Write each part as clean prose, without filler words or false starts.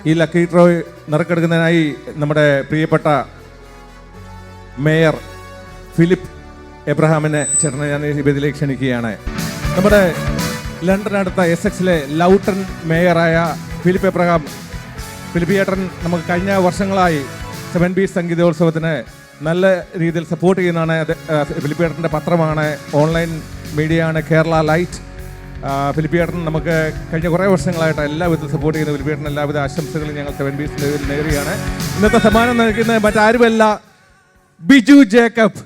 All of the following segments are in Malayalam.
ഈ ലക്കി ഡ്രോ നറുക്കെടുക്കുന്നതിനായി നമ്മുടെ പ്രിയപ്പെട്ട മേയർ ഫിലിപ്പ് എബ്രഹാമിനെ ചേർന്ന് ഞാൻ ഇതിലേക്ക് ക്ഷണിക്കുകയാണ്. നമ്മുടെ ലണ്ടനടുത്ത എസെക്സിലെ ലൗട്ടൺ മേയറായ ഫിലിപ്പ് എബ്രഹാം, ഫിലിപ്പ് ഏട്ടൻ നമുക്ക് കഴിഞ്ഞ വർഷങ്ങളായി 7 ബീച്ച് സംഗീതോത്സവത്തിന് നല്ല രീതിയിൽ സപ്പോർട്ട് ചെയ്യുന്നതാണ്. ഫിലിപ്പ് ഏട്ടൻ്റെ പത്രമാണ്, ഓൺലൈൻ മീഡിയയാണ് കേരള ലൈറ്റ്. ഫിലിപ്പ് ഏട്ടൻ നമുക്ക് കഴിഞ്ഞ കുറേ വർഷങ്ങളായിട്ട് എല്ലാവിധത്തിൽ സപ്പോർട്ട് ചെയ്യുന്ന ഫിലിപ്പ് ഏട്ടൻ എല്ലാവിധ ആശംസകളും ഞങ്ങൾ 7 ബീച്ചിൻ്റെ പേരിൽ നേരുകയാണ്. ഇന്നത്തെ സമ്മാനം നൽകുന്നത് മറ്റാരുമല്ല, ബിജു ജേക്കബ്.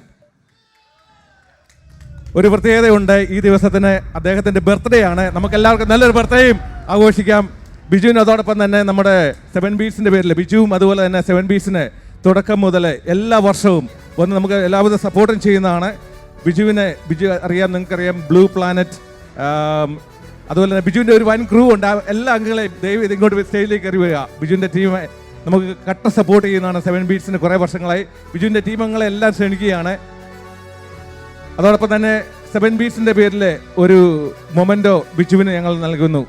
ഒരു പ്രത്യേകതയുണ്ട്, ഈ ദിവസത്തിന് അദ്ദേഹത്തിൻ്റെ ബർത്ത്ഡേ ആണ്. നമുക്കെല്ലാവർക്കും നല്ലൊരു ബർത്ത്ഡേയും ആഘോഷിക്കാം. ബിജുവിന് അതോടൊപ്പം തന്നെ നമ്മുടെ 7 ബീച്ചിൻ്റെ പേരിൽ ബിജുവും അതുപോലെ തന്നെ 7 ബീച്ചിന് തുടക്കം മുതൽ എല്ലാ വർഷവും വന്ന് നമുക്ക് എല്ലാവിധ സപ്പോർട്ടും ചെയ്യുന്നതാണ്. ബിജു അറിയാം, നിങ്ങൾക്കറിയാം, ബ്ലൂ പ്ലാനറ്റ്, അതുപോലെ തന്നെ ബിജുവിൻ്റെ ഒരു വൻ ക്രൂ ഉണ്ട്. എല്ലാ അംഗങ്ങളെയും ദയവ് ഇങ്ങോട്ട് സ്റ്റേജിലേക്ക് അറിയുക. ബിജുവിൻ്റെ ടീമെ നമുക്ക് കട്ട സപ്പോർട്ട് ചെയ്യുന്നതാണ് 7 ബീച്ചിന് കുറേ വർഷങ്ങളായി. ബിജുവിൻ്റെ ടീമംഗങ്ങളെ എല്ലാം ക്ഷണിക്കുകയാണ്. അതോടൊപ്പം തന്നെ 7 ബീച്ചിൻ്റെ പേരിൽ ഒരു മൊമെൻറ്റോ ബിജുവിന് ഞങ്ങൾ നൽകുന്നു.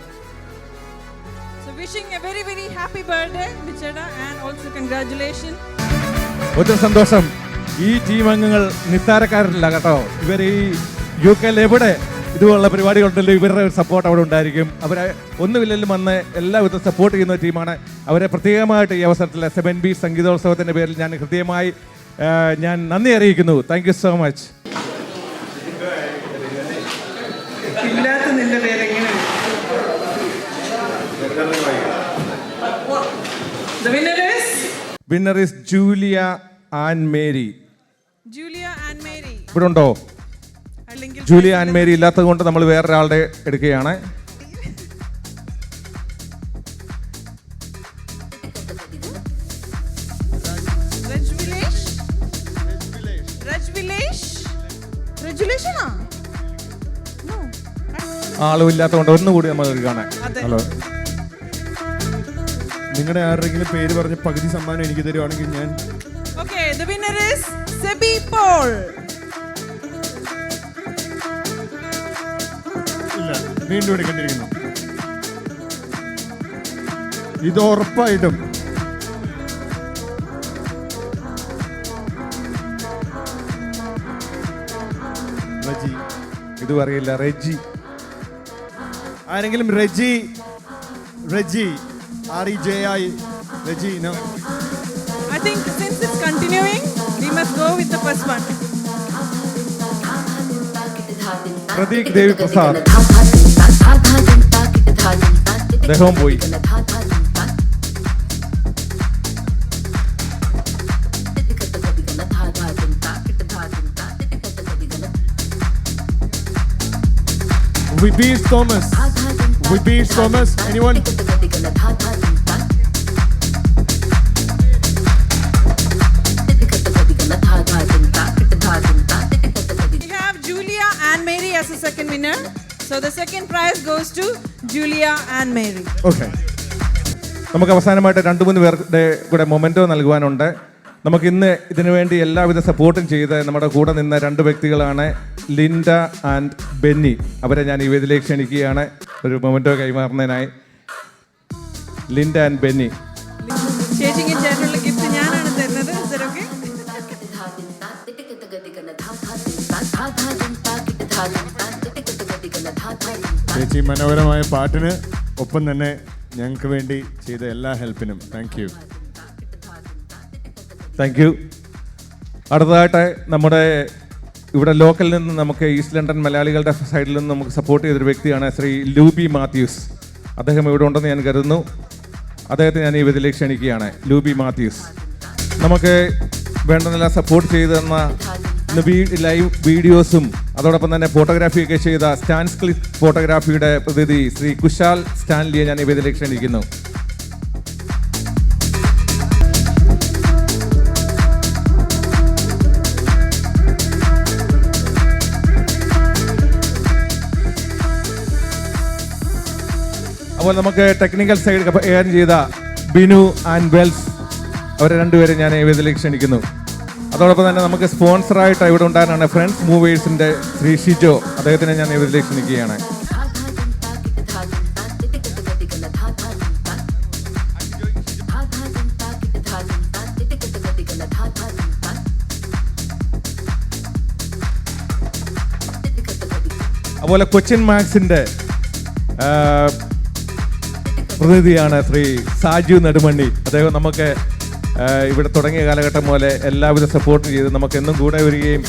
ഒത്തിരി സന്തോഷം. ഈ ടീം അംഗങ്ങൾ നിസ്സാരക്കാരല്ല കേട്ടോ. ഇവർ ഈ UK എവിടെ ഇതുപോലുള്ള പരിപാടികളുണ്ടല്ലോ, ഇവരുടെ ഒരു സപ്പോർട്ട് അവിടെ ഉണ്ടായിരിക്കും. അവരെ ഒന്നുമില്ലെങ്കിലും വന്ന് എല്ലാവിധം സപ്പോർട്ട് ചെയ്യുന്ന ടീമാണ്. അവരെ പ്രത്യേകമായിട്ട് ഈ അവസരത്തിൽ 7 ബീച്ച് സംഗീതോത്സവത്തിൻ്റെ പേരിൽ ഞാൻ ഹൃദ്യമായി ഞാൻ നന്ദി അറിയിക്കുന്നു. Thank you so much. Winner is Julia Ann Mary. ഇവിടെ ഉണ്ടോ? ജൂലിയ ആൻ മേരി ഇല്ലാത്തത് കൊണ്ട് നമ്മൾ വേറൊരാളുടെ എടുക്കുകയാണ്. ആളും ഇല്ലാത്തതുകൊണ്ട് ഒന്നുകൂടി നമ്മൾ എടുക്കുകയാണ്. ഹലോ, നിങ്ങളുടെ ആരുടെങ്കിലും പേര് പറഞ്ഞ് പകുതി സമ്മാനം എനിക്ക് തരുവാണെങ്കിൽ ഞാൻ. The winner is Sebi Paul. ഇല്ല, വീണ്ടും എടുക്കേണ്ടിയിരിക്കുന്നു. ഇത് ഉറപ്പായിട്ടും റജി. ഇതും അറിയില്ല. റെജി ആരെങ്കിലും? Reji REJI Reggie, no? I think since it's continuing, we must go with the first one. Prateek ദേവി പ്രസാദ്. അദ്ദേഹവും പോയി. Vibir Thomas, anyone? We have Julia Ann Mary as the second winner. So the second prize goes to Julia Ann Mary. Okay. നമുക്ക് അവസാനമായിട്ട് 2-3 പേരുടെ കൂടെ മൊമെൻറ്റോ നൽകുവാനുണ്ട്. നമുക്ക് ഇന്ന് ഇതിനു വേണ്ടി എല്ലാവിധ സപ്പോർട്ടും ചെയ്ത് നമ്മുടെ കൂടെ നിന്ന 2 വ്യക്തികളാണ് ലിൻഡ ആൻഡ് ബെന്നി. അവരെ ഞാൻ ഈ വേദിയിലേക്ക് ക്ഷണിക്കുകയാണ് ഒരു മൊമെൻറ്റോ കൈമാറുന്നതിനായി. Linda and Benny. ചേച്ചിക്ക് ചേട്ടനുള്ള ഗിഫ്റ്റ് ഞാനാണ് തരുന്നത്. ചേച്ചി മനോഹരമായ പാട്ടിന് ഒപ്പം തന്നെ ഞങ്ങൾക്ക് വേണ്ടി ചെയ്ത എല്ലാ ഹെൽപ്പിനും താങ്ക് യു. അടുത്തതായിട്ട് നമ്മുടെ ഇവിടെ ലോക്കലിൽ നിന്ന് നമുക്ക് ഈസ്റ്റ് ലണ്ടൻ മലയാളികളുടെ സൈഡിൽ നിന്ന് നമുക്ക് സപ്പോർട്ട് ചെയ്തൊരു വ്യക്തിയാണ് ശ്രീ ലൂബി മാത്യൂസ്. അദ്ദേഹം ഇവിടെ ഉണ്ടെന്ന് ഞാൻ കരുതുന്നു. അദ്ദേഹത്തെ ഞാൻ ഈ വേദിയിലേക്ക് ക്ഷണിക്കുകയാണ്. ലൂബി മാത്യൂസ് നമുക്ക് വേണ്ടതെല്ലാം സപ്പോർട്ട് ചെയ്തു തന്ന ലൈവ് വീഡിയോസും അതോടൊപ്പം തന്നെ ഫോട്ടോഗ്രാഫിയൊക്കെ ചെയ്ത സ്റ്റാൻസ് ക്ലിപ്പ് ഫോട്ടോഗ്രാഫിയുടെ പ്രതിനിധി ശ്രീ കുശാൽ സ്റ്റാൻലിയെ ഞാൻ ഈ വേദിയിലേക്ക് ക്ഷണിക്കുന്നു. അപ്പോൾ നമുക്ക് ടെക്നിക്കൽ സൈഡ് കൈകാര്യം ചെയ്ത ബിനു ആൻഡ് വെൽസ്, അവരെ 2 പേരെ ഞാൻ ഈ വേദിയിലേക്ക് ക്ഷണിക്കുന്നു. അതോടൊപ്പം തന്നെ നമുക്ക് സ്പോൺസറായിട്ട് ഇവിടെ ഉണ്ടാകാനാണ് ഫ്രണ്ട്സ് മൂവേഴ്സിൻ്റെ ശ്രീ ഷിജോ, അദ്ദേഹത്തിനെ ഞാൻ ഈ വേദിയിലേക്ക് ക്ഷണിക്കുകയാണ്. അതുപോലെ കൊച്ചിൻ മാക്സിൻ്റെ പ്രതിനിധിയാണ് ശ്രീ സാജു നെടുമണ്ണി. അദ്ദേഹം നമുക്ക് ഇവിടെ തുടങ്ങിയ കാലഘട്ടം പോലെ എല്ലാവിധ സപ്പോർട്ടും ചെയ്ത് നമുക്ക് എന്നും കൂടെ വരികയും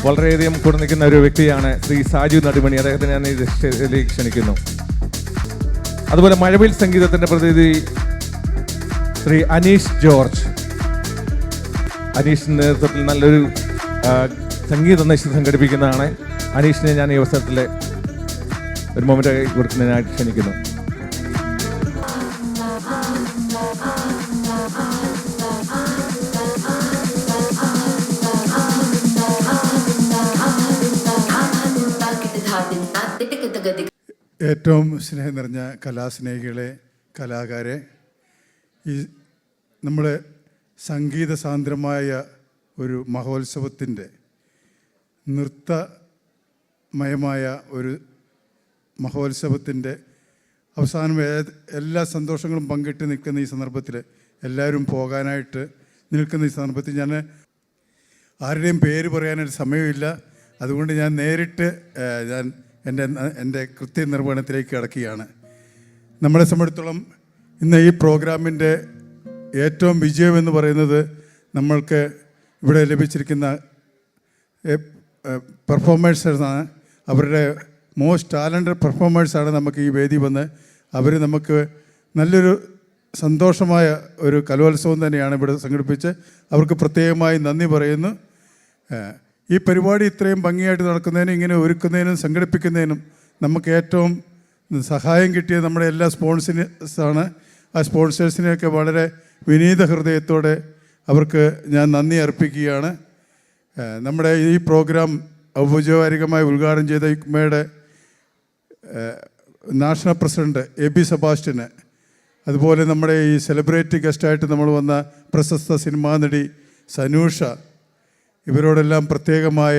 വളരെയധികം കൂടെ നിൽക്കുന്ന ഒരു വ്യക്തിയാണ് ശ്രീ സാജു നെടുമണി. അദ്ദേഹത്തിന് ഞാൻ ഇതിലേക്ക് ക്ഷണിക്കുന്നു. അതുപോലെ മഴവിൽ സംഗീതത്തിൻ്റെ പ്രതിനിധി ശ്രീ അനീഷ് ജോർജ്. അനീഷിൻ്റെ നേതൃത്വത്തിൽ നല്ലൊരു സംഗീത നിശ സംഘടിപ്പിക്കുന്നതാണ്. അനീഷിനെ ഞാൻ ഈ അവസരത്തിൽ ഒരു മൊമെൻ്റ് കൊടുക്കുന്നതിനായിട്ട് ക്ഷണിക്കുന്നു. ഏറ്റവും സ്നേഹം നിറഞ്ഞ കലാസ്നേഹികളെ, കലാകാരെ, ഈ നമ്മുടെ സംഗീത സാന്ദ്രമായ ഒരു മഹോത്സവത്തിൻ്റെ നൃത്തമയമായ ഒരു മഹോത്സവത്തിൻ്റെ അവസാനം എല്ലാ സന്തോഷങ്ങളും പങ്കിട്ട് നിൽക്കുന്ന ഈ സന്ദർഭത്തിൽ, എല്ലാവരും പോകാനായിട്ട് നിൽക്കുന്ന ഈ സന്ദർഭത്തിൽ ഞാൻ ആരുടെയും പേര് പറയാനൊരു സമയമില്ല. അതുകൊണ്ട് ഞാൻ നേരിട്ട് എൻ്റെ കൃത്യനിർവഹണത്തിലേക്ക് കടക്കുകയാണ്. നമ്മളെ സംബന്ധിച്ചിടത്തോളം ഇന്ന് ഈ പ്രോഗ്രാമിൻ്റെ ഏറ്റവും വിജയമെന്ന് പറയുന്നത് നമ്മൾക്ക് ഇവിടെ ലഭിച്ചിരിക്കുന്ന പെർഫോമേഴ്സാണ്. അവരുടെ മോസ്റ്റ് ടാലൻറ്റഡ് പെർഫോമേഴ്സാണ് നമുക്ക് ഈ വേദി വന്ന് അവർ നമുക്ക് നല്ലൊരു സന്തോഷമായ ഒരു കലോത്സവം തന്നെയാണ് ഇവിടെ സംഘടിപ്പിച്ച് അവർക്ക് പ്രത്യേകമായി നന്ദി പറയുന്നു. ഈ പരിപാടി ഇത്രയും ഭംഗിയായിട്ട് നടക്കുന്നതിനും ഇങ്ങനെ ഒരുക്കുന്നതിനും സംഘടിപ്പിക്കുന്നതിനും നമുക്ക് ഏറ്റവും സഹായം കിട്ടിയത് നമ്മുടെ എല്ലാ സ്പോൺസേഴ്സാണ്. ആ സ്പോൺസേഴ്സിനെയൊക്കെ വളരെ വിനീത ഹൃദയത്തോടെ അവർക്ക് ഞാൻ നന്ദി അർപ്പിക്കുകയാണ്. നമ്മുടെ ഈ പ്രോഗ്രാം ഔപചാരികമായി ഉദ്ഘാടനം ചെയ്ത യുക്മയുടെ നാഷണൽ പ്രസിഡന്റ് AB സെബാസ്റ്റ്യന്, അതുപോലെ നമ്മുടെ ഈ സെലിബ്രിറ്റി ഗസ്റ്റായിട്ട് നമ്മൾ വന്ന പ്രശസ്ത സിനിമാ നടി സനൂഷ, ഇവരോടെല്ലാം പ്രത്യേകമായ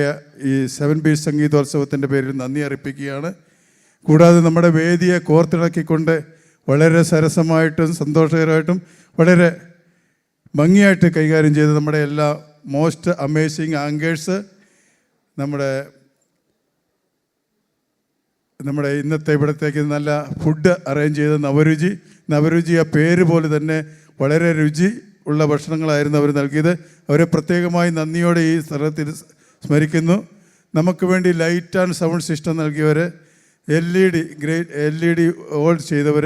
ഈ 7 ബീച്ച് സംഗീതോത്സവത്തിൻ്റെ പേരിൽ നന്ദി അർപ്പിക്കുകയാണ്. കൂടാതെ നമ്മുടെ വേദിയെ കോർത്തിണക്കിക്കൊണ്ട് വളരെ സരസമായിട്ടും സന്തോഷകരമായിട്ടും വളരെ ഭംഗിയായിട്ട് കൈകാര്യം ചെയ്ത് നമ്മുടെ എല്ലാ മോസ്റ്റ് അമേസിങ് ആങ്കേഴ്സ്, നമ്മുടെ ഇന്നത്തെ ഇവിടത്തേക്ക് നല്ല ഫുഡ് അറേഞ്ച് ചെയ്ത നവരുചി ആ പേര് പോലെ തന്നെ വളരെ രുചി ഉള്ള ഭക്ഷണങ്ങളായിരുന്നു അവർ നൽകിയത്. അവരെ പ്രത്യേകമായി നന്ദിയോടെ ഈ സ്ഥലത്തിൽ സ്മരിക്കുന്നു. നമുക്ക് വേണ്ടി ലൈറ്റ് ആൻഡ് സൗണ്ട് സിസ്റ്റം നൽകിയവർ, LED ഓൾഡ് ചെയ്തവർ,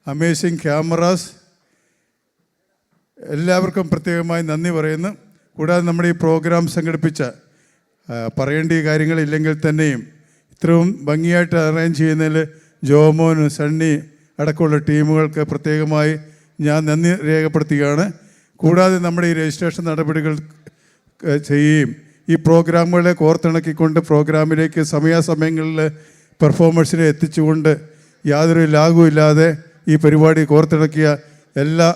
അമേസിങ് ക്യാമറാസ്, എല്ലാവർക്കും പ്രത്യേകമായി നന്ദി പറയുന്നു. കൂടാതെ നമ്മുടെ ഈ പ്രോഗ്രാം സംഘടിപ്പിച്ച പറയേണ്ട ഈ കാര്യങ്ങളില്ലെങ്കിൽ തന്നെയും ഇത്രയും ഭംഗിയായിട്ട് അറേഞ്ച് ചെയ്യുന്നതിൽ ജോമോൻ, സണ്ണി അടക്കമുള്ള ടീമുകൾക്ക് പ്രത്യേകമായി ഞാൻ നന്ദി രേഖപ്പെടുത്തുകയാണ്. കൂടാതെ നമ്മുടെ ഈ രജിസ്ട്രേഷൻ നടപടികൾ ചെയ്യുകയും ഈ പ്രോഗ്രാമുകളെ കോർത്തിണക്കിക്കൊണ്ട് പ്രോഗ്രാമിലേക്ക് സമയാസമയങ്ങളിൽ പെർഫോമേഴ്സിനെ എത്തിച്ചുകൊണ്ട് യാതൊരു ലാഘവുമില്ലാതെ ഈ പരിപാടി കോർത്തിണക്കിയ എല്ലാ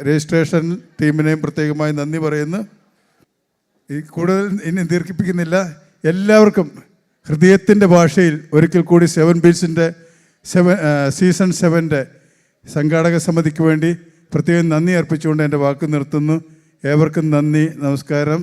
രജിസ്ട്രേഷൻ ടീമിനെയും പ്രത്യേകമായി നന്ദി പറയുന്നു. ഈ കൂടുതൽ ഇനി ദീർഘിപ്പിക്കുന്നില്ല. എല്ലാവർക്കും ഹൃദയത്തിൻ്റെ ഭാഷയിൽ ഒരിക്കൽ കൂടി 7 ബീച്ചിൻ്റെ സീസൺ 7 സംഘാടക സമിതിക്ക് വേണ്ടി പ്രത്യേകം നന്ദി അർപ്പിച്ചുകൊണ്ട് എൻ്റെ വാക്ക് നിർത്തുന്നു. ഏവർക്കും നന്ദി, നമസ്കാരം.